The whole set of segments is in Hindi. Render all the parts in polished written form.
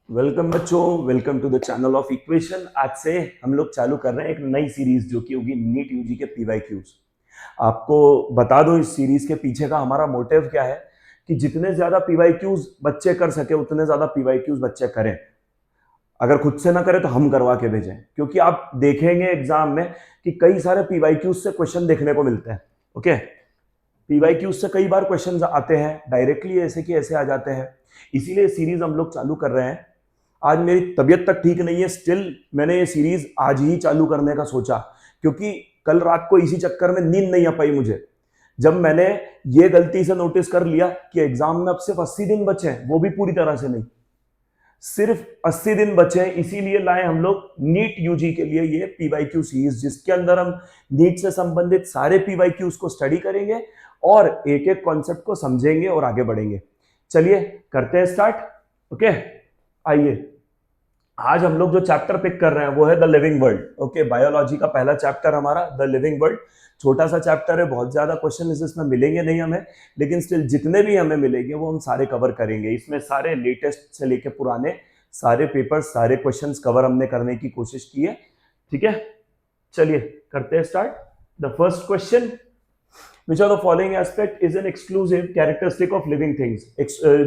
वेलकम बच्चों, welcome to the channel of equation. आज से हम लोग चालू कर रहे हैं एक नई सीरीज जो कि होगी नीट यूजी के पीवाईक्यूज। आपको बता दूं इस सीरीज के पीछे का हमारा मोटिव क्या है कि जितने ज्यादा पीवाईक्यूज बच्चे कर सके उतने ज्यादा पीवाईक्यूज बच्चे करें। अगर खुद से ना करें तो हम करवा के भेजें, क्योंकि आप देखेंगे एग्जाम में कि कई सारे पीवाईक्यूज से क्वेश्चन देखने को मिलते हैं। ओके, पीवाईक्यूज से कई बार क्वेश्चन आते हैं डायरेक्टली, ऐसे कि ऐसे आ जाते हैं। इसीलिए सीरीज हम लोग चालू कर रहे हैं। आज मेरी तबीयत तक ठीक नहीं है, स्टिल मैंने ये सीरीज आज ही चालू करने का सोचा, क्योंकि कल रात को इसी चक्कर में नींद नहीं आ पाई मुझे। जब मैंने ये गलती से नोटिस कर लिया कि एग्जाम में अब सिर्फ 80 दिन बचे हैं, वो भी पूरी तरह से नहीं, सिर्फ 80 दिन बचे हैं, इसीलिए लाए हम लोग नीट यूजी के लिए ये पीवाईक्यू सीरीज, जिसके अंदर हम नीट से संबंधित सारे पीवाईक्यूज को स्टडी करेंगे और एक एक कॉन्सेप्ट को समझेंगे और आगे बढ़ेंगे। चलिए करते हैं स्टार्ट। ओके, आइए आज हम लोग जो चैप्टर पिक कर रहे हैं वो है the living world. Okay, biology का पहला चैप्टर हमारा द लिविंग वर्ल्ड। छोटा सा चैप्टर है, बहुत ज्यादा क्वेश्चन इसमें मिलेंगे नहीं हमें, लेकिन स्टिल जितने भी हमें मिलेंगे वो हम सारे कवर करेंगे। इसमें सारे लेटेस्ट से लेके पुराने सारे पेपर्स, सारे क्वेश्चंस कवर हमने करने की कोशिश की है। ठीक है, चलिए करते हैं start. The first question, which of the following aspect is an exclusive characteristic of living things?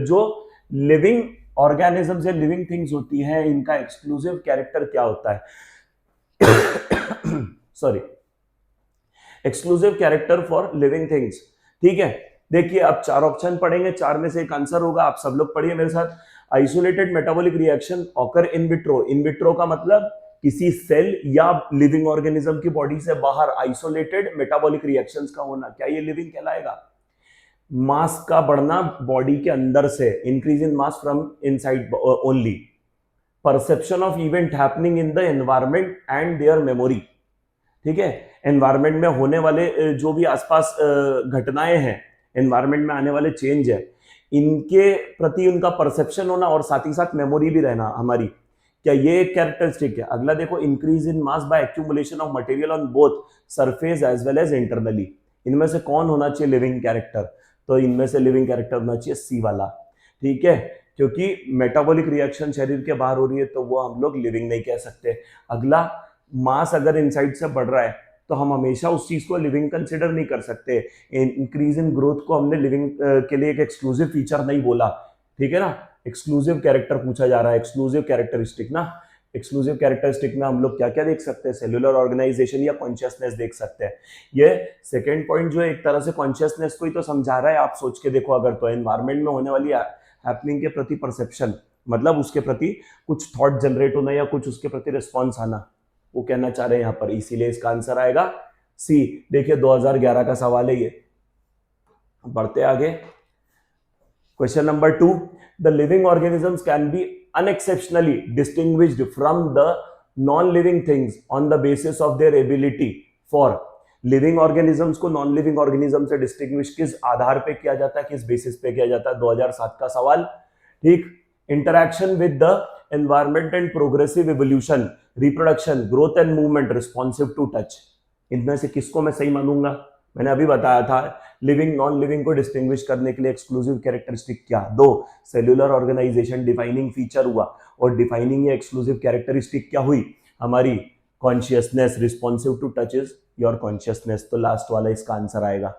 जो लिविंग ऑर्गेनिजम्स या लिविंग थिंग्स होती हैं, इनका एक्सक्लूसिव कैरेक्टर क्या होता है? Sorry, exclusive character for living things. ठीक है, देखिए अब चार ऑप्शन पढ़ेंगे, चार में से एक आंसर होगा। आप सब लोग पढ़िए मेरे साथ। Isolated metabolic reaction occur in vitro. In vitro का मतलब किसी सेल या लिविंग ऑर्गेनिज्म की बॉडी से बाहर आइसोलेटेड मेटाबॉलिक रिएक्शंस का होना, क्या ये लिविंग कहलाएगा? मास का बढ़ना बॉडी के अंदर से, increase in mass from inside only. Perception of event happening in the environment and there memory. ठीक है, एनवायरमेंट में होने वाले जो भी आसपास घटनाएं हैं, एनवायरमेंट में आने वाले चेंज है, इनके प्रति उनका परसेप्शन होना और साथ ही साथ मेमोरी भी रहना हमारी, क्या ये एक कैरेक्टरिस्टिक है? अगला देखो, increase in mass by accumulation of material on both surface as well as internally. इनमें से कौन होना चाहिए लिविंग कैरेक्टर? तो इनमें से लिविंग कैरेक्टर होना चाहिए सी वाला। ठीक है, क्योंकि मेटाबॉलिक रिएक्शन शरीर के बाहर हो रही है तो वो हम लोग लिविंग नहीं कह सकते। अगला, मास अगर इनसाइड से बढ़ रहा है तो हम हमेशा उस चीज को लिविंग कंसिडर नहीं कर सकते। इंक्रीज इन ग्रोथ को हमने लिविंग के लिए एक एक्सक्लूसिव फीचर नहीं बोला। ठीक है ना, एक्सक्लूसिव कैरेक्टर पूछा जा रहा है, एक्सक्लूसिव कैरेक्टरिस्टिक ना। एक्सक्लूसिव कैरेक्टरिस्टिक में हम लोग क्या क्या देख सकते हैं? सेल्यूलर ऑर्गेनाइजेशन या कॉन्शियसनेस देख सकते हैं। ये सेकेंड पॉइंट जो है एक तरह से कॉन्शियसनेस को ही तो समझा रहा है। आप सोच के देखो, अगर तो एनवायरमेंट में होने वाली हैपनिंग के प्रति परसेप्शन, मतलब उसके प्रति कुछ थॉट जनरेट होना या कुछ उसके प्रति रिस्पॉन्स आना, वो कहना चाह रहे हैं यहाँ पर। इसीलिए इसका आंसर आएगा सी। देखिए 2011 का सवाल है ये। बढ़ते आगे, question number 2, the living organisms can be unexceptionally distinguished from the non-living things on the basis of their ability for। Living organisms को नॉन लिविंग ऑर्गेनिज्म से डिस्टिंग्विश किस आधार पे किया जाता है, किस बेसिस पे किया जाता है? 2007 का सवाल। ठीक, interaction with the environment and progressive evolution, reproduction, growth and movement, responsive to touch. इनमें से किसको मैं सही मानूंगा? मैंने अभी बताया था, लिविंग नॉन लिविंग को डिस्टिंग्विश करने के लिए एक्सक्लूसिव कैरेक्टरिस्टिक क्या? दो, सेल्यूलर ऑर्गेनाइजेशन डिफाइनिंग फीचर हुआ, और डिफाइनिंग या एक्सक्लूसिव कैरेक्टरिस्टिक क्या हुई हमारी? Consciousness. Responsive to touch is your consciousness. तो लास्ट वाला इसका आंसर आएगा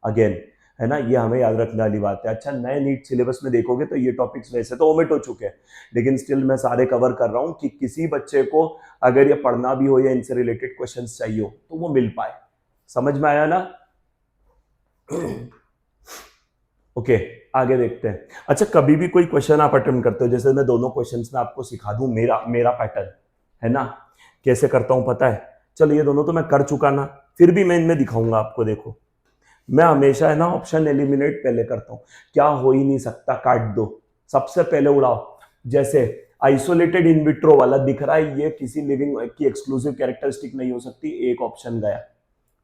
अगेन, है ना। ये हमें याद रखने वाली बात है। अच्छा, नए नीट सिलेबस में देखोगे तो ये टॉपिक्स वैसे तो ओमिट हो चुके हैं, लेकिन स्टिल मैं सारे कवर कर रहा हूं कि किसी बच्चे को अगर ये पढ़ना भी हो या इनसे रिलेटेड क्वेश्चंस चाहिए हो तो वो मिल पाए। समझ में आया ना? ओके, आगे देखते हैं। अच्छा, कभी भी कोई क्वेश्चन आप अटेम्प्ट करते हो, जैसे मैं दोनों क्वेश्चंस में आपको सिखा दूं मेरा पैटर्न, है ना, कैसे करता हूं पता है? चलो ये दोनों तो मैं कर चुका ना, फिर भी मैं इनमें दिखाऊंगा आपको। देखो, मैं हमेशा है ना ऑप्शन एलिमिनेट पहले करता हूं। क्या हो ही नहीं सकता, काट दो, सबसे पहले उड़ाओ। जैसे आइसोलेटेड इन विट्रो वाला दिख रहा है, ये किसी लिविंग की एक्सक्लूसिव कैरेक्टरिस्टिक नहीं हो सकती, एक ऑप्शन गया।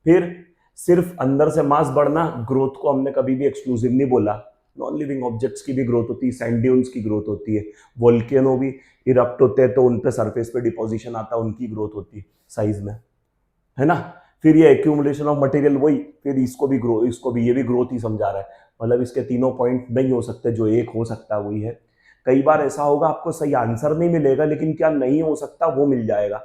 फिर सिर्फ अंदर से मास बढ़ना, ग्रोथ को हमने कभी भी एक्सक्लूसिव नहीं बोला। नॉन लिविंग ऑब्जेक्ट्स की भी ग्रोथ होती है, सैंड ड्यून्स की ग्रोथ होती है, वोल्केनो भी इरप्ट होते हैं तो उन पे सरफेस पे डिपोजिशन आता है, उनकी ग्रोथ होती है साइज में, है ना। फिर ये एक्यूमुलेशन ऑफ मटेरियल, वही, फिर इसको भी ग्रो, इसको भी, ये भी ग्रोथ ही समझा रहा है। मतलब इसके तीनों पॉइंट नहीं हो सकते, जो एक हो सकता है वही है कई बार ऐसा होगा आपको सही आंसर नहीं मिलेगा, लेकिन क्या नहीं हो सकता वो मिल जाएगा।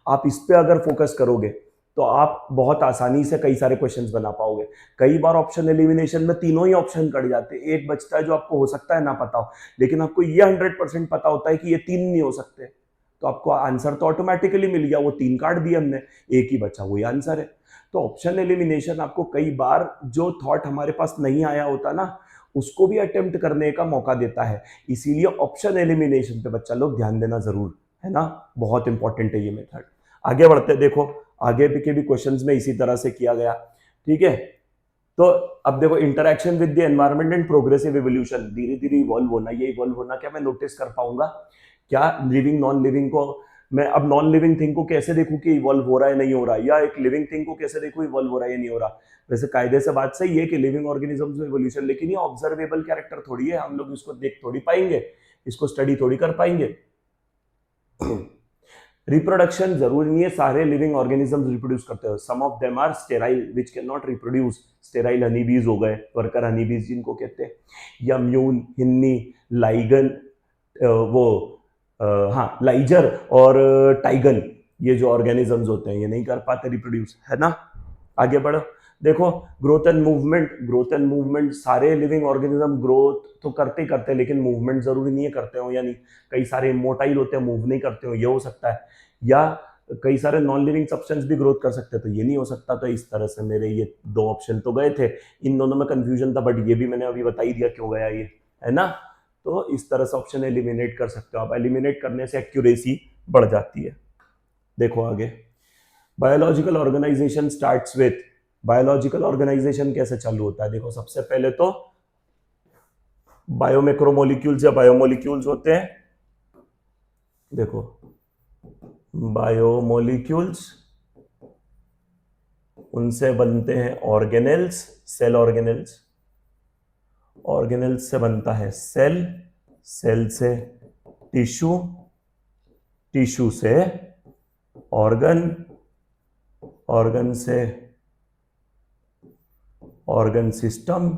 आप इस पे अगर फोकस करोगे तो आप बहुत आसानी से कई सारे क्वेश्चंस बना पाओगे। कई बार ऑप्शन एलिमिनेशन में तीनों ही ऑप्शन कट जाते हैं, एक बचता है जो आपको हो सकता है ना पता हो, लेकिन आपको ये 100% पता होता है कि ये तीन नहीं हो सकते, तो आपको आंसर तो ऑटोमेटिकली मिल गया, वो तीन काट दिए हमने, एक ही बचा, वही आंसर है। तो ऑप्शन एलिमिनेशन आपको कई बार जो थॉट हमारे पास नहीं आया होता ना, उसको भी अटेम्प्ट करने का मौका देता है। इसीलिए ऑप्शन एलिमिनेशन पे बच्चा लोग ध्यान देना जरूर, है ना, बहुत इंपॉर्टेंट है ये मेथड। आगे बढ़ते, देखो आगे के भी क्वेश्चंस में इसी तरह से किया गया, ठीक है। तो अब देखो, interaction with the environment and progressive evolution, धीरे धीरे इवॉल्व होना, ये इवॉल्व होना क्या मैं नोटिस कर पाऊंगा, क्या लिविंग नॉन लिविंग को मैं अब नॉन लिविंग थिंग को कैसे देखूं कि इवॉल्व हो रहा है नहीं हो रहा है, या एक लिविंग थिंग को कैसे देखूं इवॉल्व हो रहा है या नहीं हो रहा। वैसे कायदे से बात सही है कि लिविंग ऑर्गेनिजम्स में इवोल्यूशन, लेकिन ये ऑब्जर्वेबल कैरेक्टर थोड़ी है, हम लोग इसको देख थोड़ी पाएंगे, इसको स्टडी थोड़ी कर पाएंगे। रिप्रोडक्शन जरूरी नहीं है सारे लिविंग ऑर्गेनिजम्स रिप्रोड्यूस करते हो, some of them are sterile which can not reproduce, sterile honeybees हो गए, वर्कर हनीबीज जिनको कहते हैं, या म्यूल, हिन्नी, लाइगन, वो हाँ लाइजर और टाइगन, ये जो ऑर्गेनिजम्स होते हैं ये नहीं कर पाते रिप्रोड्यूस, है ना। आगे बढ़ो, देखो growth and movement, growth and movement सारे लिविंग ऑर्गेनिज्म ग्रोथ तो करते ही करते हैं, लेकिन मूवमेंट जरूरी नहीं है करते हो या नहीं, कई सारे मोटाइल होते हैं मूव नहीं करते हो, ये हो सकता है, या कई सारे नॉन लिविंग सब्सटेंस भी ग्रोथ कर सकते हैं, तो ये नहीं हो सकता। तो इस तरह से मेरे ये दो ऑप्शन तो गए थे, इन दोनों में कंफ्यूजन था, बट ये भी मैंने अभी बता ही दिया क्यों गया ये, है ना। तो इस तरह से ऑप्शन एलिमिनेट कर सकते हो आप, एलिमिनेट करने से एक्यूरेसी बढ़ जाती है। देखो आगे, biological organization starts with, biological organization कैसे चालू होता है, देखो सबसे पहले तो बायोमैक्रोमोलिक्यूल्स या बायोमोलिक्यूल्स होते हैं, देखो बायोमोलिक्यूल्स, उनसे बनते हैं ऑर्गेनेल्स, सेल ऑर्गेनेल्स, ऑर्गेनेल्स से बनता है सेल, सेल से टिश्यू, टिश्यू से ऑर्गन, ऑर्गन से ऑर्गन सिस्टम,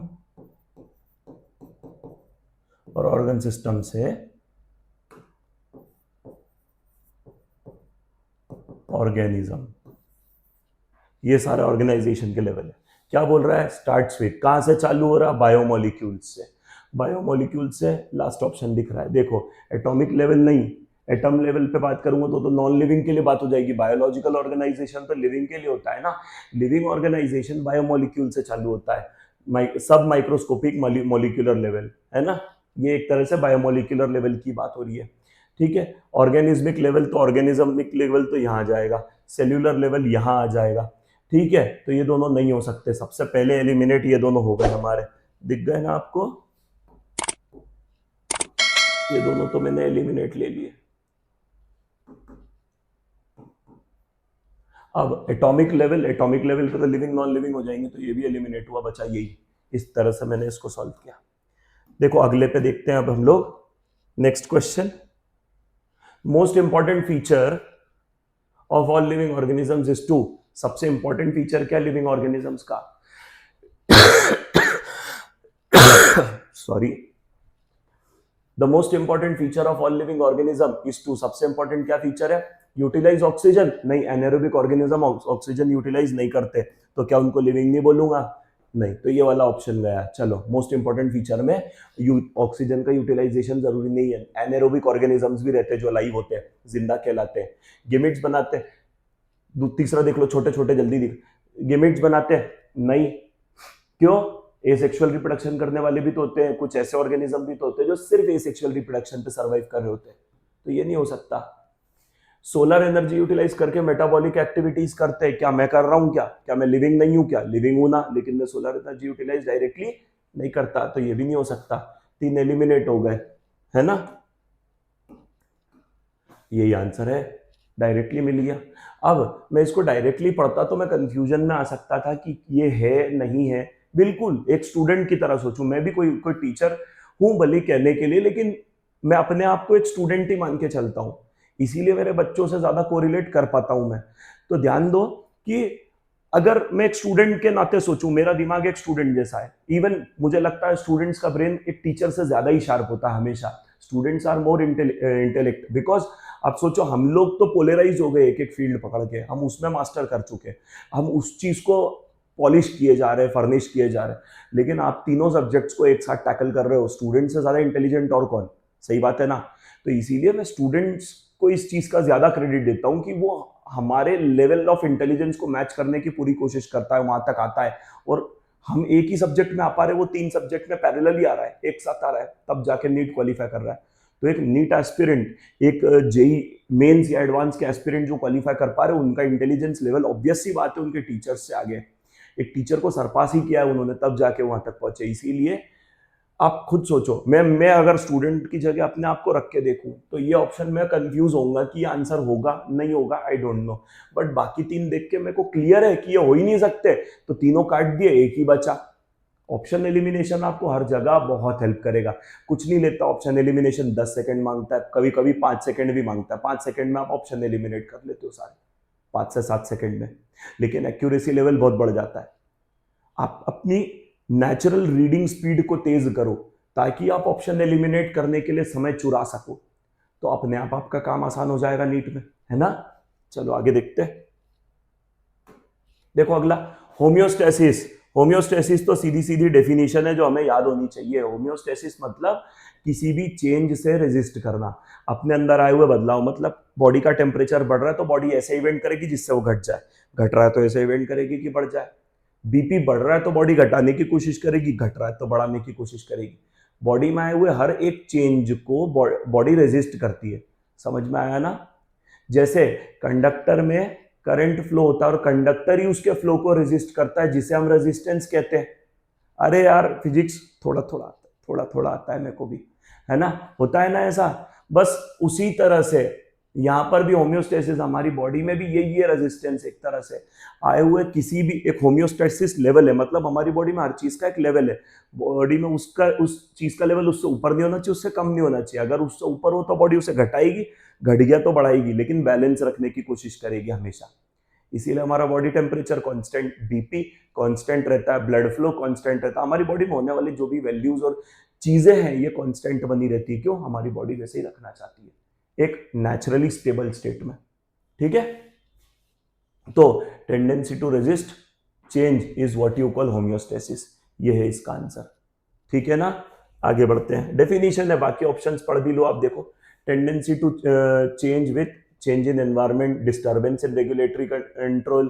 और ऑर्गन सिस्टम से ऑर्गेनिज्म। ये सारे ऑर्गेनाइजेशन के लेवल है। क्या बोल रहा है, स्टार्ट्स विथ, कहां से चालू हो रहा है, बायोमोलिक्यूल्स से, बायोमोलिक्यूल्स से लास्ट ऑप्शन दिख रहा है। देखो एटॉमिक लेवल नहीं, एटम लेवल पे बात करूंगा तो नॉन लिविंग के लिए बात हो जाएगी, बायोलॉजिकल ऑर्गेनाइजेशन तो लिविंग के लिए होता है ना, लिविंग ऑर्गेनाइजेशन बायोमोलिक्यूल से चालू होता है, सब माइक्रोस्कोपिक मॉलिक्यूलर लेवल, है ना, ये एक तरह से बायोमोलिक्यूलर लेवल की बात हो रही है, ठीक है। ऑर्गेनिज्मिक लेवल तो ऑर्गेनिज्मिक लेवल तो यहाँ आ जाएगा, सेल्यूलर लेवल यहाँ आ जाएगा, ठीक है। तो ये दोनों नहीं हो सकते, सबसे पहले एलिमिनेट ये दोनों हो गए हमारे, दिख गए ना आपको, ये दोनों तो मैंने एलिमिनेट ले लिए। अब एटॉमिक लेवल, एटॉमिक लेवल पे तो लिविंग नॉन लिविंग हो जाएंगे, तो ये भी एलिमिनेट हुआ, बचा यही। इस तरह से मैंने इसको सॉल्व किया। देखो अगले पे देखते हैं अब हम लोग, next question, most important feature of all living organisms is to, सबसे इंपॉर्टेंट फीचर क्या लिविंग ऑर्गेनिजम्स का, sorry, the most important feature of all living organism is to, सबसे इंपॉर्टेंट क्या फीचर है, यूटिलाइज ऑक्सीजन, नहीं एनारोबिक ऑर्गेनिज्म ऑक्सीजन यूटिलाइज नहीं करते, तो क्या उनको लिविंग नहीं बोलूंगा, नहीं, तो ये वाला ऑप्शन गया। चलो मोस्ट इंपॉर्टेंट फीचर में ऑक्सीजन का यूटिलाइजेशन जरूरी नहीं है, एनारोबिक ऑर्गेनिजम्स भी रहते हैं जो लाइव होते हैं, जिंदा कहलाते हैं, गिमिट्स बनाते हैं, तीसरा देख लो, छोटे छोटे जल्दी दिख, गिमिट्स बनाते हैं नहीं, क्यों, एसेक्सुअल रिप्रोडक्शन करने वाले भी तो होते हैं, कुछ ऐसे ऑर्गेनिज्म भी तो होते हैं जो सिर्फ एसेक्सुअल रिप्रोडक्शन पे सर्वाइव कर रहे होते हैं, तो ये नहीं हो सकता। सोलर एनर्जी यूटिलाइज करके मेटाबॉलिक एक्टिविटीज करते हैं, क्या मैं कर रहा हूं, क्या मैं लिविंग नहीं हूं, क्या लिविंग हूं ना, लेकिन मैं सोलर एनर्जी यूटिलाइज डायरेक्टली नहीं करता, तो ये भी नहीं हो सकता, तीन एलिमिनेट हो गए, है ना, यही आंसर है, डायरेक्टली मिल गया। अब मैं इसको डायरेक्टली पढ़ता तो मैं कंफ्यूजन में आ सकता था कि ये है नहीं है, बिल्कुल एक स्टूडेंट की तरह सोचूं, मैं भी कोई टीचर हूं भले कहने के लिए, लेकिन मैं अपने आप को एक स्टूडेंट ही मान के चलता हूं, इसीलिए मेरे बच्चों से ज्यादा कोरिलेट कर पाता हूं मैं। तो ध्यान दो कि अगर मैं एक स्टूडेंट के नाते सोचूं, मेरा दिमाग एक स्टूडेंट जैसा है, इवन मुझे लगता है स्टूडेंट्स का ब्रेन एक टीचर से ज्यादा ही शार्प होता है हमेशा, students are more intellect because आप सोचो हम लोग तो पोलराइज हो गए, एक एक फील्ड पकड़ के हम उसमें मास्टर कर चुके हैं, हम उस चीज को पॉलिश किए जा रहे हैं, फर्निश किए जा रहे हैं, लेकिन आप तीनों सब्जेक्ट्स को एक साथ टैकल कर रहे हो, स्टूडेंट से ज्यादा इंटेलिजेंट और कौन, सही बात है ना। तो इसीलिए मैं स्टूडेंट्स को इस चीज का ज्यादा क्रेडिट देता हूँ कि वो हमारे लेवल ऑफ इंटेलिजेंस को मैच करने की पूरी कोशिश करता है, वहां तक आता है, और हम एक ही सब्जेक्ट में आ पा रहे, वो 3 सब्जेक्ट में पैरेलल ही आ रहा है, एक साथ आ रहा है, तब जाके नीट क्वालिफाई कर रहा है। तो एक नीट एस्पिरेंट, एक जेई मेंस या एडवांस के एस्पिरेंट जो क्वालिफाई कर पा रहे हैं, उनका इंटेलिजेंस लेवल ऑब्वियस सी बात है उनके टीचर्स से आगे, एक टीचर को सरपास ही किया है उन्होंने, तब जाके वहां तक पहुंचे। इसीलिए आप खुद सोचो, मैं अगर स्टूडेंट की जगह अपने आप को रख के देखूं तो ये ऑप्शन में कंफ्यूज होऊंगा कि ये आंसर होगा नहीं होगा, आई डोंट नो, बट बाकी 3 देख के मेरे को क्लियर है कि ये हो ही नहीं सकते, तो तीनों काट दिए, एक ही बचा। ऑप्शन एलिमिनेशन आपको हर जगह बहुत हेल्प करेगा। कुछ नहीं लेता ऑप्शन एलिमिनेशन, 10 सेकंड मांगता है, कभी कभी 5 सेकंड भी मांगता है, 5 सेकंड में आप ऑप्शन एलिमिनेट कर लेते हो सारे, 5 से 7 सेकंड में, लेकिन एक्यूरेसी लेवल बहुत बढ़ जाता है। आप अपनी नेचुरल रीडिंग स्पीड को तेज करो ताकि आप ऑप्शन एलिमिनेट करने के लिए समय चुरा सको, तो अपने आप आपका काम आसान हो जाएगा नीट में, है ना। चलो आगे देखते हैं। देखो अगला, होम्योस्टेसिस। होम्योस्टेसिस तो सीधी सीधी डेफिनेशन है जो हमें याद होनी चाहिए। होम्योस्टेसिस मतलब किसी भी चेंज से रेजिस्ट करना, अपने अंदर आए हुए बदलाव, मतलब बॉडी का टेम्परेचर बढ़ रहा है तो बॉडी ऐसे इवेंट करेगी जिससे वो घट जाए, घट रहा है तो ऐसे इवेंट करेगी कि बढ़ जाए, बीपी बढ़ रहा है तो बॉडी घटाने की कोशिश करेगी, घट रहा है तो बढ़ाने की कोशिश करेगी। बॉडी में आए हुए हर एक चेंज को बॉडी रेजिस्ट करती है, समझ में आया ना। जैसे कंडक्टर में करंट फ्लो होता है और कंडक्टर ही उसके फ्लो को रेजिस्ट करता है, जिसे हम रेजिस्टेंस कहते हैं। अरे यार फिजिक्स थोड़ा थोड़ा आता है मेरे को भी, है ना, होता है ना ऐसा। बस उसी तरह से यहाँ पर भी होम्योस्टेसिस, हमारी बॉडी में भी यही है रेजिस्टेंस, एक तरह से आए हुए किसी भी एक होम्योस्टेसिस लेवल है, मतलब हमारी बॉडी में हर चीज का एक लेवल है, बॉडी में उसका उस चीज का लेवल उससे ऊपर नहीं होना चाहिए, उससे कम नहीं होना चाहिए। अगर उससे ऊपर हो तो बॉडी उसे घटाएगी, घट गया तो बढ़ाएगी, लेकिन बैलेंस रखने की कोशिश करेगी हमेशा। इसीलिए हमारा body temperature constant, BP constant रहता है, ब्लड फ्लो कांस्टेंट रहता है, हमारी बॉडी में होने वाली जो भी वैल्यूज और चीजें हैं ये कांस्टेंट बनी रहती है। क्यों? हमारी बॉडी वैसे ही रखना चाहती है, एक नेचुरली स्टेबल स्टेट में, ठीक है। तो tendency to resist change is what you call homeostasis, ये है इसका आंसर, ठीक है ना। आगे बढ़ते हैं, डेफिनेशन है, बाकी ऑप्शंस पढ़ भी लो आप। देखो, tendency to change with change in environment, disturbance in regulatory control,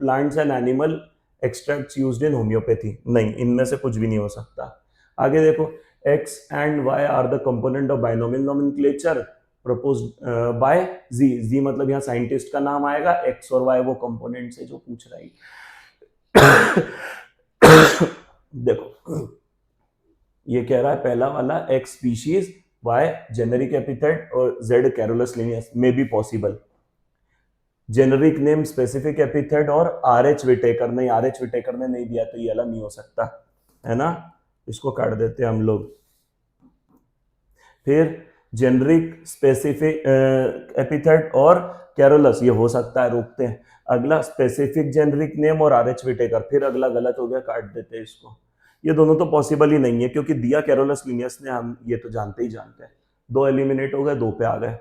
plants and animal extracts used in homeopathy. नहीं, इनमें से कुछ भी नहीं हो सकता। आगे देखो, X and Y are the component of binomial nomenclature proposed by G. G मतलब यहाँ साइंटिस्ट का नाम आएगा, एक्स और वाई वो कंपोनेंट्स है जो पूछ रही। देखो ये कह रहा है पहला वाला X species, Y generic epithet और जेड कैरोलस लिनियस में भी possible. Generic name, specific epithet और आर एच विटेकर, नहीं आर एच विटेकर ने नहीं दिया तो ये वाला नहीं हो सकता, है ना, इसको काट देते हैं हम लोग। फिर जेनरिक, स्पेसिफिक एपिथेट और कैरोलस, ये हो सकता है, रोकते हैं। अगला स्पेसिफिक जेनरिक नेम और आर एच विटेकर, फिर अगला गलत हो गया, काट देते हैं इसको। ये दोनों तो पॉसिबल ही नहीं है क्योंकि दिया कैरोलस लिनियस ने, हम ये तो जानते ही जानते हैं। 2 एलिमिनेट हो गए, 2 पे आ गए।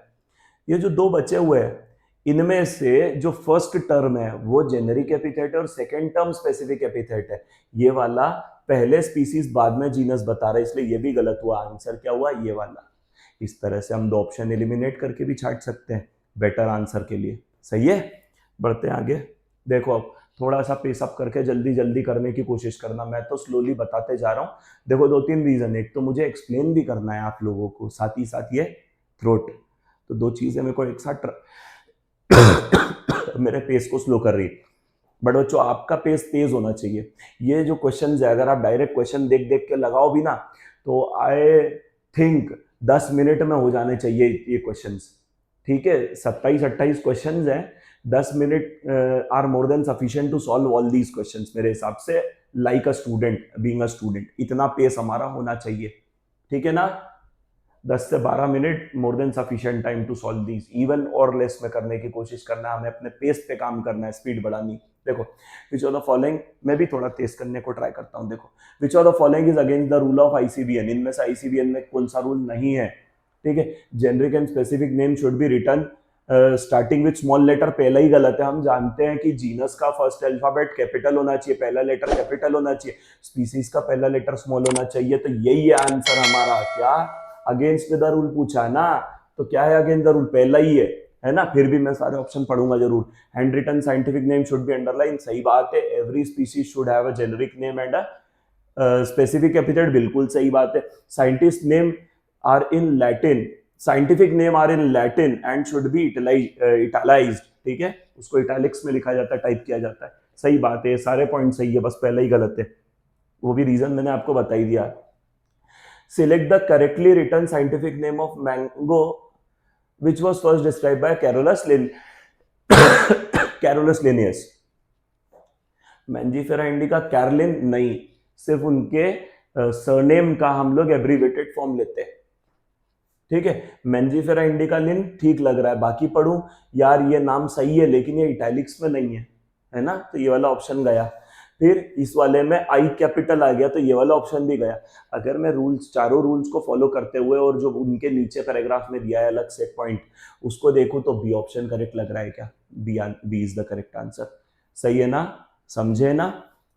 ये जो 2 बचे हुए हैं, इनमें से जो फर्स्ट टर्म है वो जेनेरिक एपिथेट है और सेकेंड टर्म स्पेसिफिक एपिथेट है। ये वाला पहले स्पीसीज बाद में जीनस बता रहा है, इसलिए ये भी गलत हुआ। आंसर क्या हुआ? ये वाला। इस तरह से हम 2 ऑप्शन एलिमिनेट करके भी छाट सकते हैं बेटर आंसर के लिए, सही है। बढ़ते हैं आगे। देखो अब थोड़ा सा पेसअप करके जल्दी जल्दी करने की कोशिश करना, मैं तो स्लोली बताते जा रहा हूँ। देखो 2-3 रीजन, एक तो मुझे एक्सप्लेन भी करना है आप लोगों को, साथ ही साथ ये थ्रोट, तो 2 चीजें मेरे को एक साथ मेरे पेस को स्लो कर रही है। बट बच्चों आपका पेस तेज होना चाहिए। ये जो क्वेश्चन है, अगर आप डायरेक्ट क्वेश्चन देख देख के लगाओ भी ना, तो आई थिंक 10 मिनट में हो जाने चाहिए ये क्वेश्चंस, ठीक है। 27-28 क्वेश्चंस हैं, 10 minute are more than sufficient to solve all these questions मेरे हिसाब से। Like a student, being a student, इतना पेस हमारा होना चाहिए, ठीक है ना। 10 से 12 minute more than sufficient time to solve these, even और लेस में करने की कोशिश करना है, हमें अपने पेस पे काम करना है, स्पीड बढ़ानी। देखो, विच ऑफ द फॉलोइंग, मैं भी थोड़ा तेज करने को ट्राई करता हूं। देखो, विच of the following is against the rule of ICBN, इनमें से आईसीबीएन में कौन सा रूल नहीं है? ठीक है। Generic and specific name should be written starting with small letter, पहला ही गलत है। हम जानते हैं कि जीनस का फर्स्ट अल्फाबेट कैपिटल होना चाहिए, पहला लेटर कैपिटल होना चाहिए, स्पीसीज का पहला लेटर स्मॉल होना चाहिए, तो यही है आंसर हमारा। क्या अगेंस्ट द रूल पूछा ना, तो क्या है अगेंस्ट द रूल, पहला ही है ना। फिर भी मैं सारे ऑप्शन पढ़ूंगा जरूर। Handwritten scientific name should be underline, सही बात है। Every species should have a generic name and a specific epithet, बिल्कुल सही बात है। Scientist name are in Latin, scientific name are in Latin and should be italicized, ठीक है, उसको इटैलिक्स में लिखा जाता है, टाइप किया जाता है, सही बात है। सारे पॉइंट सही है, बस पहला ही गलत है, वो भी रीजन मैंने आपको बता ही दिया। Select the correctly written scientific name of mango which was first describe by Carolus Linnaeus. Mangifera indica कैरलिन नहीं, सिर्फ उनके सरनेम का हम लोग एब्रीवेटेड फॉर्म लेते हैं, ठीक है। मैंजीफेरा इंडिका लिन ठीक लग रहा है, बाकी पढ़ूं यार, ये नाम सही है लेकिन ये इटैलिक्स में नहीं है ना, तो ये वाला ऑप्शन गया। फिर इस वाले में आई कैपिटल आ गया, तो ये वाला ऑप्शन भी गया। अगर मैं रूल्स, चारों रूल्स को फॉलो करते हुए और जो उनके नीचे पैराग्राफ में दिया है अलग से पॉइंट, उसको देखूं तो बी ऑप्शन करेक्ट लग रहा है। क्या B is the correct answer, सही है ना, समझे ना।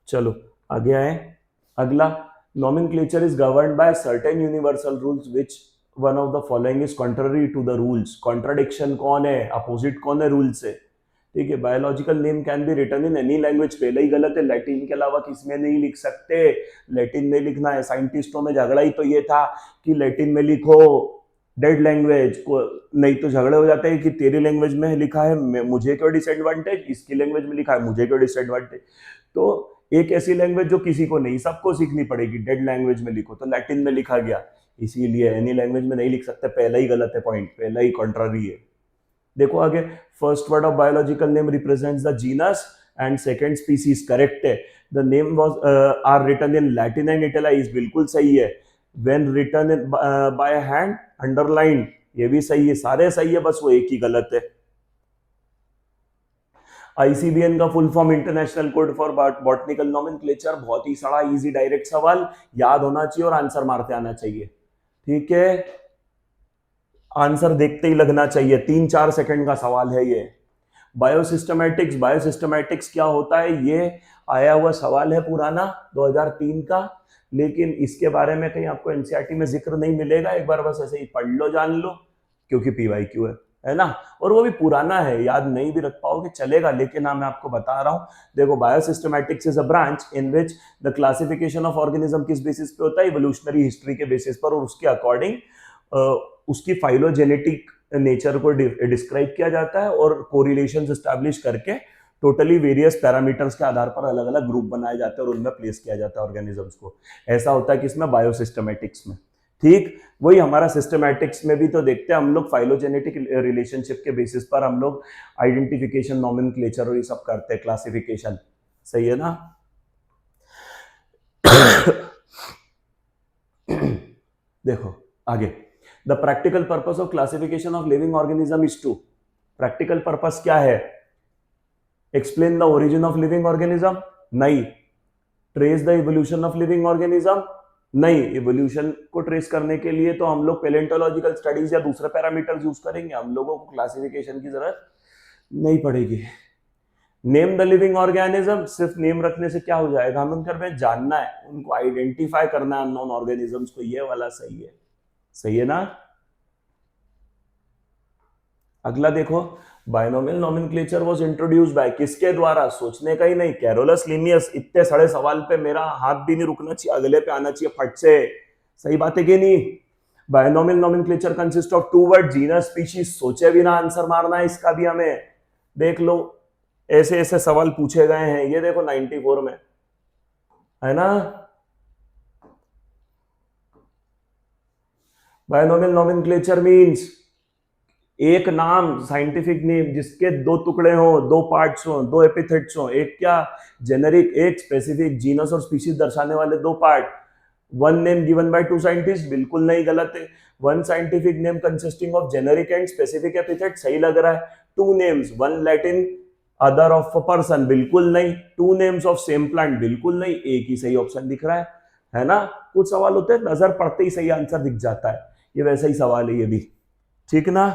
चलो आगे आए। अगला, nomenclature is governed by certain universal rules which one of the following is contrary to the rules. Contradiction कौन है, अपोजिट कौन है रूल से, ठीक है। Biological name can be written in any language, पहले ही गलत है, लैटिन के अलावा किसमें नहीं लिख सकते, लैटिन में लिखना है। साइंटिस्टों में झगड़ा ही तो ये था कि लैटिन में लिखो, डेड लैंग्वेज को, नहीं तो झगड़े हो जाते हैं कि तेरी लैंग्वेज में लिखा है मुझे क्यों डिसएडवांटेज, इसकी लैंग्वेज में लिखा है मुझे क्यों डिसएडवांटेज। तो एक ऐसी लैंग्वेज जो किसी को नहीं, सबको सीखनी पड़ेगी, डेड लैंग्वेज में लिखो, तो लैटिन में लिखा गया, इसीलिए एनी लैंग्वेज में नहीं लिख सकते, पहला ही गलत है पॉइंट, पहला ही कॉन्ट्ररी है। देखो आगे, first word of biological name represents the genus and second species, correct है। The name was are written in Latin and italicized, बिल्कुल सही है। When written in by hand, underline, ये भी सही है, सारे सही है, बस वो एक ही गलत है। आईसीबीएन का full form international code for botanical nomenclature, बहुत ही सड़ा इजी डायरेक्ट सवाल, याद होना चाहिए और आंसर मारते आना चाहिए, ठीक है। आंसर देखते ही लगना चाहिए, 3-4 सेकंड का सवाल है ये। बायोसिस्टमैटिक्स, बायोसिस्टमैटिक्स क्या होता है, ये आया हुआ सवाल है पुराना 2003 का, लेकिन इसके बारे में कहीं आपको एनसीईआरटी में जिक्र नहीं मिलेगा, एक बार बस ऐसे ही पढ़ लो, जान लो, क्योंकि पीवाईक्यू है ना, और वो भी पुराना है, याद नहीं भी रख पाओगे चलेगा, लेकिन हाँ मैं आपको बता रहा हूँ। देखो, biosystematics is a branch in which the classification of organism किस बेसिस पे होता है, इवोल्यूशनरी हिस्ट्री के बेसिस पर, और उसके अकॉर्डिंग उसकी फाइलोजेनेटिक नेचर को डिस्क्राइब किया जाता है और कोरिलेशंस एस्टैब्लिश करके टोटली वेरियस पैरामीटर्स के आधार पर अलग अलग ग्रुप बनाए जाते हैं और उनमें प्लेस किया जाता है ऑर्गेनिजम्स को। ऐसा होता है कि इसमें बायोसिस्टमैटिक्स में, ठीक। वही हमारा सिस्टमैटिक्स में भी तो देखते हैं हम लोग, फाइलोजेनेटिक रिलेशनशिप के बेसिस पर हम लोग आइडेंटिफिकेशन, नॉमेनक्लेचर और ये सब करते हैं, क्लासिफिकेशन, सही है ना। देखो आगे, the practical purpose of classification of living organism is to, practical purpose क्या है, explain the origin of living organism, नहीं। Trace the evolution of living organism, नहीं। इवोल्यूशन को ट्रेस करने के लिए तो हम लोग पैलेंटोलॉजिकल स्टडीज या दूसरे पैरामीटर्स यूज करेंगे, हम लोगों को क्लासिफिकेशन की जरूरत नहीं पड़ेगी। नेम द लिविंग ऑर्गेनिज्म, सिर्फ नेम रखने से क्या हो जाएगा, हमें उनके जानना है, उनको आइडेंटिफाई करना है अननोन ऑर्गेनिजम्स को, ये वाला सही है, सही है ना। अगला देखो, binomial nomenclature was introduced by, किसके द्वारा, सोचने का ही नहीं, कैरोलस लिनियस। इतने सड़े सवाल पे मेरा हाथ भी नहीं रुकना चाहिए, अगले पे आना चाहिए फट से, सही बात है कि नहीं। Binomial nomenclature consist of 2 word, genus, species, सोचे बिना आंसर मारना है इसका भी हमें, देख लो ऐसे ऐसे सवाल पूछे गए हैं, ये देखो 94 में, है ना। बायनोमियल नॉमेनक्लेचर मींस एक नाम, साइंटिफिक नेम जिसके 2 टुकड़े हो, 2 पार्ट्स हो, 2 एपिथेट्स हो, एक क्या जेनेरिक, एक स्पेसिफिक, जीनस और स्पीशीज दर्शाने वाले 2 part. One name given by 2 scientist, बिल्कुल नहीं, गलत है। One scientific name consisting of generic and specific epithet, सही लग रहा है। 2 names, one Latin other of a person, बिल्कुल नहीं। 2 नेम्स ऑफ सेम प्लांट, बिल्कुल नहीं, एक ही सही ऑप्शन दिख रहा है ना। कुछ सवाल होते हैं नजर पड़ते ही सही आंसर दिख जाता है, ये वैसा ही सवाल है ये भी, ठीक ना।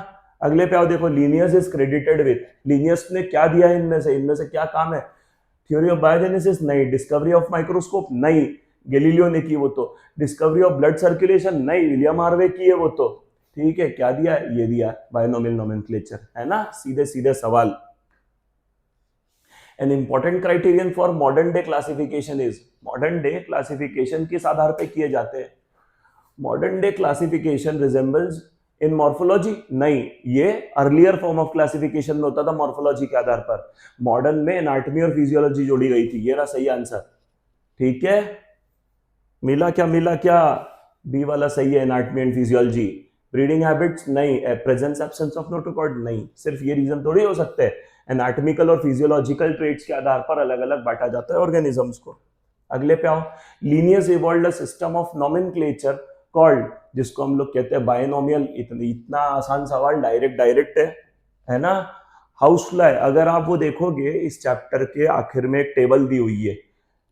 अगले पे आओ, देखो Linnaeus is credited with, Linnaeus ने क्या दिया है इनमें से क्या काम है? थ्योरी ऑफ बायोजेनेसिस नहीं, डिस्कवरी ऑफ माइक्रोस्कोप नहीं, गैलीलियो ने की वो तो, डिस्कवरी ऑफ ब्लड सर्कुलेशन नहीं, विलियम हार्वे की है वो तो, ठीक है। क्या दिया है? ये दिया, बायनोमियल नोमेनक्लेचर, है ना, सीधे सीधे सवाल। An important criterion for modern day classification is, modern day classification किस आधार पे किए जाते हैं? मॉडर्न डे क्लासिफिकेशन रिजेंबल्स इन मॉर्फोलॉजी नहीं, ये अर्लियर फॉर्म ऑफ क्लासिफिकेशन में होता था मॉर्फोलॉजी के आधार पर, मॉडर्न में एनाटॉमी और फिजियोलॉजी जोड़ी गई थी, ये रहा सही आंसर, ठीक है। मिला क्या, मिला क्या? बी वाला सही है, anatomy and physiology. Breeding habits नहीं, प्रेजेंस एब्सेंस ऑफ नोटोकॉर्ड नहीं, सिर्फ ये रीजन थोड़ी हो सकते हैं, एनाटॉमिकल और फिजियोलॉजिकल ट्रेट्स के आधार पर अलग अलग बांटा जाता है ऑर्गेनिजम्स को। अगले पे आओ, Linnaeus evolved a system of nomenclature called, जिसको हम लोग कहते हैं बायनोमियल। इतना आसान सवाल, डायरेक्ट है ना। हाउस फ्लाई, अगर आप वो देखोगे इस चैप्टर के आखिर में एक टेबल दी हुई है,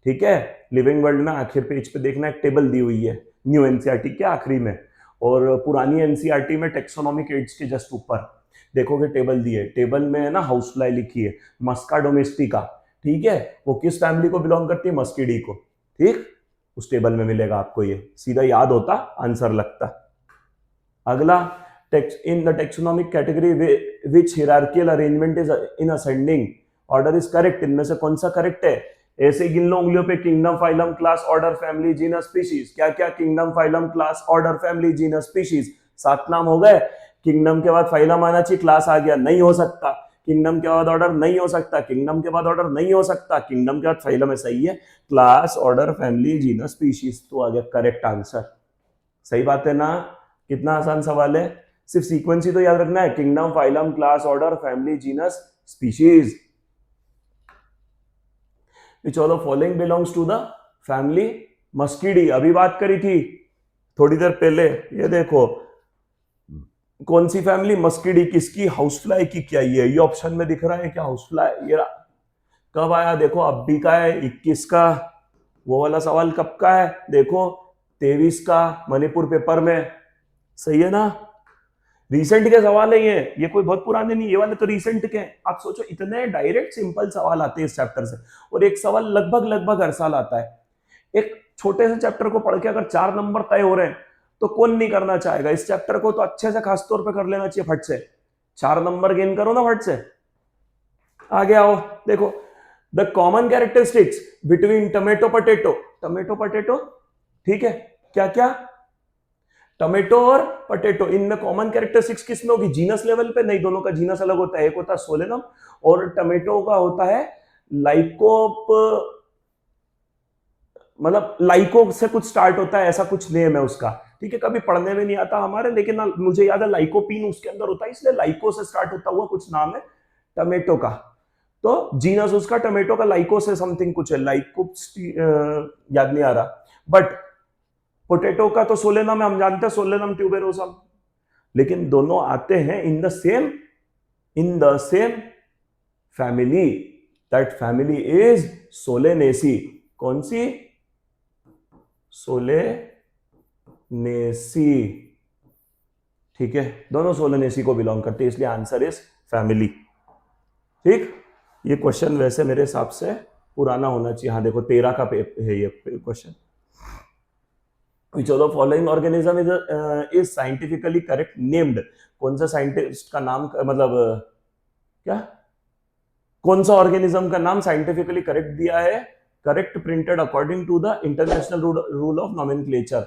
ठीक है, लिविंग वर्ल्ड में आखिर पेज पे देखना एक टेबल दी हुई है न्यू एनसीईआरटी के आखिरी में, और पुरानी एनसीईआरटी में टेक्सोनोमिक एड्स के जस्ट ऊपर देखोगे टेबल दी है, टेबल में है ना हाउस फ्लाई लिखी है, मस्का डोमेस्टिका, ठीक है, वो किस फैमिली को बिलोंग करती है? मस्किडी को, ठीक। उस टेबल में मिलेगा आपको, ये सीधा याद होता, आंसर लगता। अगला, in the taxonomic category which hierarchical arrangement is in ascending order is correct, इनमें से कौन सा करेक्ट है? ऐसे गिन लो उंगलियों पे, kingdom, phylum, class, order, family, genus, species. क्या क्या? Kingdom, phylum, class, order, family, genus, species, 7 नाम हो गए। किंगडम के बाद फाइलम आना चाहिए, क्लास आ गया, नहीं हो सकता। किंगडम के बाद ऑर्डर नहीं हो सकता, किंगडम के बाद ऑर्डर नहीं हो सकता, किंगडम के बाद फाइलम है, सही है। Class, order, family, genus, species, तो आ गया करेक्ट आंसर। सही बात है ना, कितना आसान सवाल है, सिर्फ सीक्वेंस ही तो याद रखना है, kingdom, phylum, class, order, family, genus, species. Which all the following belongs to the family Muscidae, अभी बात करी थी थोड़ी देर पहले, ये देखो कौन सी फैमिली? मस्किडी, किसकी? हाउस फ्लाई की। क्या ये ऑप्शन में दिख रहा है क्या हाउस फ्लाई? ये कब आया देखो, अब भी का है 21 का, वो वाला सवाल कब का है देखो 23 का, मणिपुर पेपर में, सही है ना। रिसेंट के सवाल है ये कोई बहुत पुराने नहीं, ये वाले तो रिसेंट के हैं। आप सोचो इतने डायरेक्ट सिंपल सवाल आते हैं इस चैप्टर से, और एक सवाल लगभग हर साल आता है। एक छोटे से चैप्टर को पढ़ के अगर 4 नंबर तय हो रहे हैं तो कौन नहीं करना चाहेगा? इस चैप्टर को तो अच्छे से खास तौर पे कर लेना चाहिए, फट से 4 नंबर गेन करो ना फट से। आगे आओ, देखो the common characteristics between tomato potato, ठीक है, क्या क्या? टमेटो और पटेटो, इनमें कॉमन कैरेक्टरिस्टिक्स किसमें होगी? जीनस लेवल पे नहीं, दोनों का जीनस अलग होता है, एक होता है सोलेनम और टमेटो का होता है लाइकोप, मतलब लाइको से कुछ स्टार्ट होता है, ऐसा कुछ नेम है उसका, ठीक है। कभी पढ़ने में नहीं आता हमारे, लेकिन मुझे याद है लाइकोपीन उसके अंदर होता है, इसलिए लाइको से स्टार्ट होता हुआ कुछ नाम है टमेटो का, तो जीनस उसका टमेटो का लाइको से समथिंग कुछ है, लाइको याद नहीं आ रहा। बट पोटैटो का तो सोलेनम हम जानते हैं, सोलेनम ट्यूबेरोसम, लेकिन दोनों आते हैं in the same family, that family is Solanaceae. कौन सी? सोलेनेसी, ठीक है, दोनों सोलेनेसी को बिलोंग करते हैं, इसलिए आंसर इज फैमिली, ठीक। ये क्वेश्चन वैसे मेरे हिसाब से पुराना होना चाहिए, हाँ देखो 13 का है ये question. Which of the following organism is scientifically correct named? कौन सा साइंटिस्ट का नाम, मतलब क्या, कौन सा ऑर्गेनिज्म का नाम साइंटिफिकली करेक्ट दिया है? Correct printed according to the international rule of nomenclature,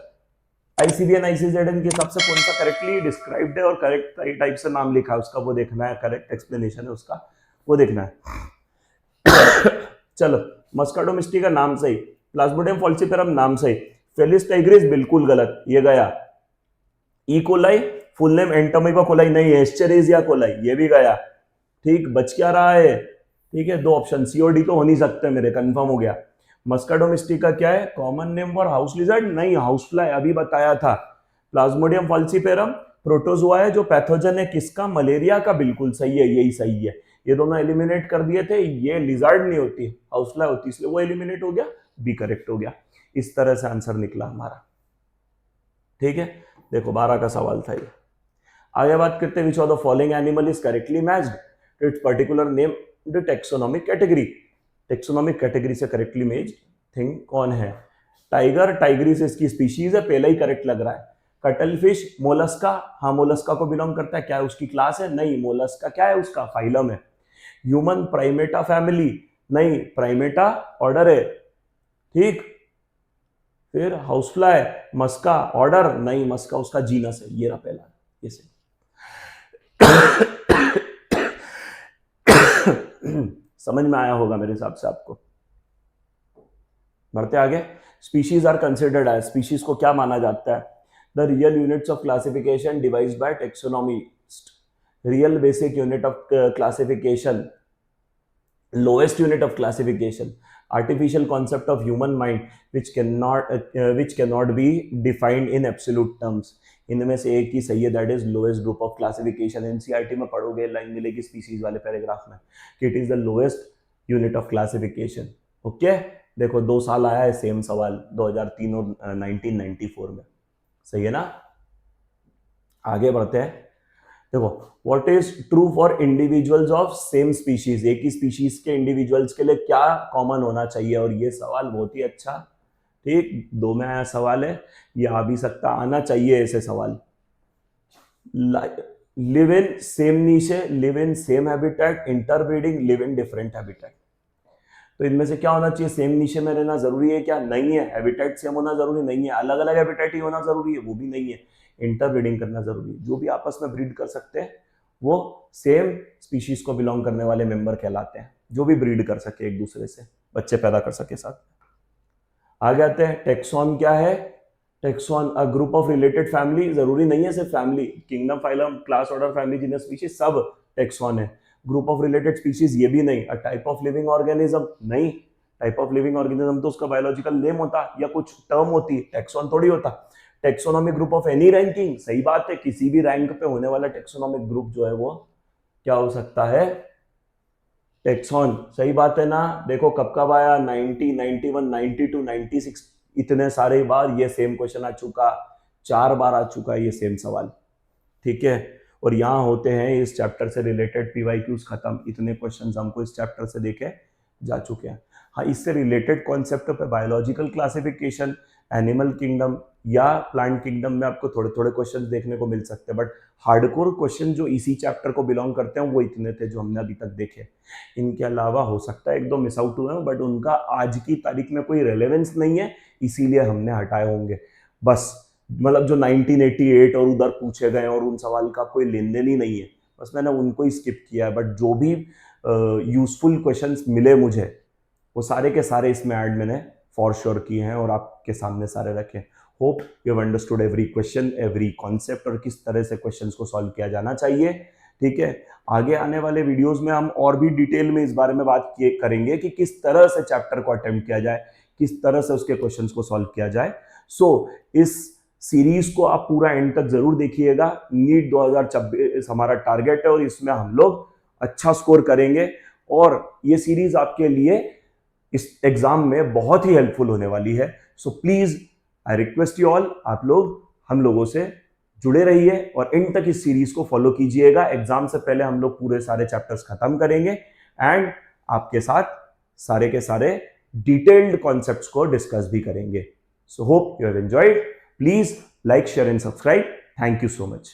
ICBN ICZN के हिसाब से कौन सा करेक्टली डिस्क्राइब्ड है और करेक्ट टाइप से नाम लिखा है उसका, वो देखना है, करेक्ट एक्सप्लेनेशन है उसका, वो देखना है। चलो, मस्काडोमिस्टी का नाम सही, प्लाज्मोडियम फॉल्सिपेरम नाम सही, फेलिस टाइग्रिस बिल्कुल गलत, ये गया। E coli full name Entamoeba coli नहीं है, एस्चेरेजिया कोलाई, ये भी गया, ठीक। बच क्या रहा है? ठीक है, 2 ऑप्शन, सी और डी तो हो नहीं सकते मेरे, कंफर्म हो गया। मस्काडोमिस्टिका क्या है? Common name for house lizard नहीं, हाउस फ्लाई अभी बताया था। प्लाज्मोडियम फॉल्सिपेरम प्रोटोजोआ है जो पैथोजन है किसका? मलेरिया का, बिल्कुल सही है, यही सही है। ये दोनों एलिमिनेट कर दिए थे, ये लिजर्ड नहीं होती, हाउस फ्लाई होती, इसलिए वो एलिमिनेट हो गया, बी करेक्ट हो गया। इस तरह से आंसर निकला हमारा, ठीक है। देखो 12 का सवाल था ये। आगे बात करते हैं, which of the following animal is correctly matched to its particular name the taxonomic category. Taxonomic category से करेक्टली मैच्ड थिंग कौन है? टाइगर, टाइग्रिस इसकी स्पीशीज है, पहला ही करेक्ट लग रहा है। कटल फिश, मोलस्का, हाँ मोलस्का को बिलोंग करता है, क्या है उसकी क्लास है? नहीं, मोलस्का क्या है उसका फाइलम है। ह्यूमन, प्राइमेटा फैमिली, नहीं प्राइमेटा ऑर्डर है, ठीक। फिर हाउसफ्लाई, मस्का ऑर्डर, नहीं मस्का उसका जीनस है। ये रहा पहला, ये से समझ में आया होगा मेरे हिसाब से आपको। बढ़ते आगे। Species are considered as, species को क्या माना जाता है? The real units of classification devised by taxonomist. Real basic unit of classification, lowest unit of classification, artificial concept of human mind which cannot be defined in absolute terms। इनमें से एक ही सही है, that is lowest group of classification. NCERT में पढ़ोगे, लाइन मिलेगी स्पीशीज वाले पैराग्राफ में कि it is the lowest unit of classification. Okay, देखो 2 साल आया है सेम सवाल, 2003 और 1994 में, सही है ना। आगे बढ़ते हैं। देखो, what is true for individuals of same species. एक ही स्पीशीज के इंडिविजुअल्स के लिए क्या कॉमन होना चाहिए? और ये सवाल बहुत ही अच्छा, ठीक, 2 में आया सवाल है, ये आ भी सकता, आना चाहिए ऐसे सवाल। लिव इन सेम नीचे, live in same habitat, interbreeding, live in different habitat. तो इनमें से क्या होना चाहिए? सेम नीचे में रहना जरूरी है क्या? नहीं है। हैबिटेट सेम होना जरूरी नहीं है। अलग अलग हैबिटेट ही होना जरूरी है? वो भी नहीं है। इंटरब्रीडिंग करना जरूरी है। जो भी आपस में ब्रीड कर सकते हैं वो सेम स्पीशीज को बिलोंग करने वाले मेंबर कहलाते हैं, जो भी ब्रीड कर सके, एक दूसरे से बच्चे पैदा कर सके साथ। आगे आते हैं, टेक्सॉन क्या है? Tax on a group of related family, जरूरी नहीं है सिर्फ family, kingdom, phylum, class, order, family, genus, species सब टेक्सॉन है। ग्रुप ऑफ रिलेटेड स्पीशीज ये भी नहीं। A type of living organism, नहीं, टाइप ऑफ लिविंग ऑर्गेनिज्म तो उसका बायोलॉजिकल नेम होता या कुछ टर्म होती, टेक्सॉन थोड़ी होता। Taxonomic group of any ranking, सही बात है, किसी भी रैंक पे होने वाला टेक्सोनॉमिक ग्रुप जो है वो क्या हो सकता है? टेक्सॉन, सही बात है ना। देखो कब कब आया, 90, 91, 92, 96, इतने सारे बार ये सेम क्वेश्चन आ चुका, 4 बार आ चुका है ये सेम सवाल, ठीक है। और यहाँ होते हैं इस चैप्टर से रिलेटेड पीवाईक्यूज खत्म, इतने क्वेश्चंस हमको इस चैप्टर से देखे जा चुके हैं। हाँ, इससे रिलेटेड कॉन्सेप्ट पे बायोलॉजिकल क्लासिफिकेशन, एनिमल किंगडम या प्लांट किंगडम में आपको थोड़े थोड़े क्वेश्चंस देखने को मिल सकते हैं, बट हार्डकोर क्वेश्चन जो इसी चैप्टर को बिलोंग करते हैं वो इतने थे जो हमने अभी तक देखे। इनके अलावा हो सकता है 1-2 मिस आउट हुए हैं, बट उनका आज की तारीख में कोई रेलेवेंस नहीं है, इसीलिए हमने हटाए होंगे बस। मतलब जो 1988 और उधर पूछे गए और उन सवाल का कोई लेन देन ही नहीं है, बस मैंने उनको ही स्किप किया है। बट जो भी यूजफुल क्वेश्चंस मिले मुझे वो सारे के सारे इसमें ऐड मैंने फॉर श्योर किए हैं और आपके सामने सारे रखे। Hope you have understood every question, every concept और किस तरह से क्वेश्चंस को सॉल्व किया जाना चाहिए, ठीक है। आगे आने वाले वीडियोस में हम और भी डिटेल में इस बारे में बात करेंगे कि किस तरह से चैप्टर को अटेम्प्ट किया जाए, किस तरह से उसके क्वेश्चंस को सॉल्व किया जाए। सो इस सीरीज को आप पूरा एंड तक जरूर देखिएगा। नीट 2024 हमारा टारगेट है और इसमें हम लोग अच्छा स्कोर करेंगे और ये सीरीज आपके लिए इस एग्जाम में बहुत ही हेल्पफुल होने वाली है। So please I request you all, आप लोग हम लोगों से जुड़े रहिए और एंड तक इस सीरीज को फॉलो कीजिएगा। एग्जाम से पहले हम लोग पूरे सारे चैप्टर्स खत्म करेंगे एंड आपके साथ सारे के सारे डिटेल्ड कॉन्सेप्ट्स को डिस्कस भी करेंगे। So hope you have enjoyed. Please like, share and subscribe. Thank you so much.